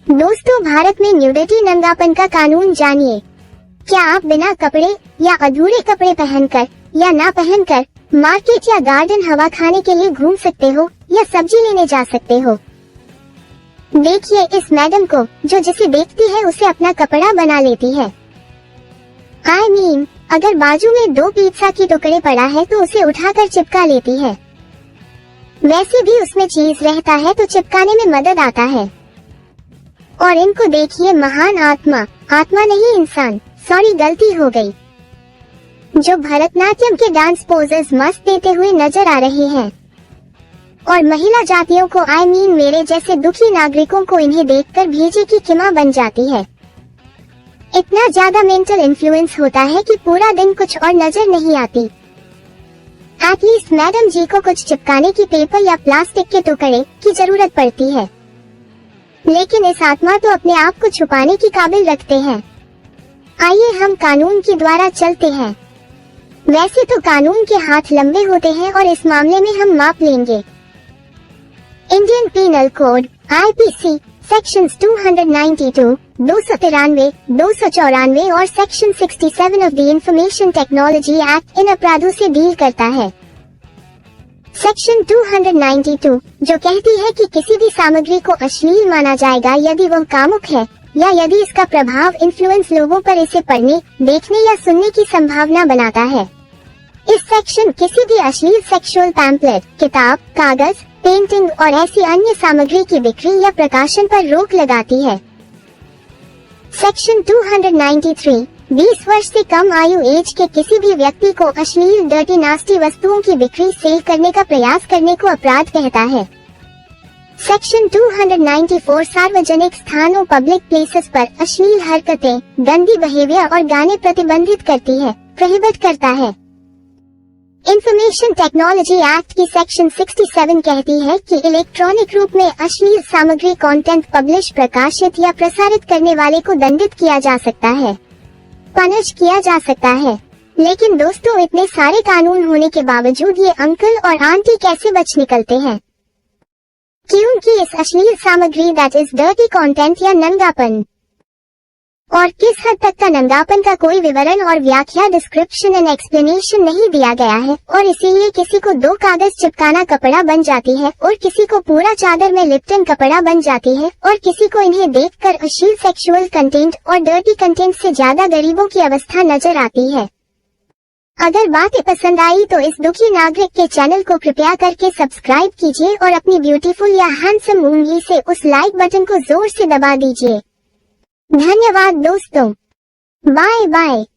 दोस्तों, भारत में न्यूडिटी नंगापन का कानून जानिए। क्या आप बिना कपड़े या अधूरे कपड़े पहनकर या ना पहनकर मार्केट या गार्डन हवा खाने के लिए घूम सकते हो या सब्जी लेने जा सकते हो? देखिए इस मैडम को, जो जिसे देखती है उसे अपना कपड़ा बना लेती है। अगर बाजू में 2 पिज्जा की टुकड़े पड़ा है तो उसे उठाकर चिपका लेती है। वैसे भी उसमें चीज रहता है तो चिपकाने में मदद आता है। और इनको देखिए, महान आत्मा नहीं इंसान, सॉरी गलती हो गई, जो भरतनाट्यम के डांस पोजेस मस्त देते हुए नजर आ रहे हैं। और महिला जातियों को मेरे जैसे दुखी नागरिकों को इन्हें देखकर भेजे की किमा बन जाती है। इतना ज्यादा मेंटल इन्फ्लुएंस होता है कि पूरा दिन कुछ और नजर नहीं आती। एटलीस्ट मैडम जी को कुछ चिपकाने की पेपर या प्लास्टिक के टुकड़े की जरूरत पड़ती है, लेकिन इस आत्मा तो अपने आप को छुपाने की काबिल रखते हैं। आइए हम कानून के द्वारा चलते हैं। वैसे तो कानून के हाथ लंबे होते हैं और इस मामले में हम माप लेंगे। Indian penal code IPC sections 292, 293, 294 और section 67 of the information technology act इन अपराधों से डील करता है। सेक्शन 292 जो कहती है कि किसी भी सामग्री को अश्लील माना जाएगा यदि वह कामुक है या यदि इसका प्रभाव इन्फ्लुएंस लोगों पर इसे पढ़ने, देखने या सुनने की संभावना बनाता है। इस सेक्शन किसी भी अश्लील सेक्सुअल पैम्पलेट, किताब, कागज, पेंटिंग और ऐसी अन्य सामग्री की बिक्री या प्रकाशन पर रोक लगाती है। सेक्शन 293 20 वर्ष से कम आयु एज के किसी भी व्यक्ति को अश्लील, डर्टी, नास्टी वस्तुओं की बिक्री, सेल करने का प्रयास करने को अपराध कहता है। सेक्शन 294 सार्वजनिक स्थानों, पब्लिक प्लेसेस पर अश्लील हरकतें, गंदी बिहेवियर और गाने प्रतिबंधित करती है, प्रोहिबिट करता है। इंफॉर्मेशन टेक्नोलॉजी एक्ट की सेक्शन 67 कहती है कि इलेक्ट्रॉनिक रूप में अश्लील सामग्री, कंटेंट पब्लिश, प्रकाशित या प्रसारित करने वाले को दंडित किया जा सकता है, पनिश किया जा सकता है। लेकिन दोस्तों, इतने सारे कानून होने के बावजूद ये अंकल और आंटी कैसे बच निकलते हैं? क्योंकि इस अश्लील सामग्री, दैट इज डर्टी कंटेंट या नंगापन, और किस हद तक का नंगापन का कोई विवरण और व्याख्या, डिस्क्रिप्शन एंड एक्सप्लेनेशन नहीं दिया गया है, और इसीलिए किसी को 2 कागज चिपकाना कपड़ा बन जाती है और किसी को पूरा चादर में लिपटन कपड़ा बन जाती है, और किसी को इन्हें देखकर अश्लील सेक्सुअल कंटेंट और डर्टी कंटेंट से ज्यादा गरीबों की अवस्था नजर आती है। अगर बातें पसंद आई तो इस दुखी नागरिक के चैनल को कृपया करके सब्सक्राइब कीजिए और अपनी ब्यूटीफुल या हैंडसम उंगली से उस लाइक बटन को जोर से दबा दीजिए। धन्यवाद दोस्तों, बाय बाय।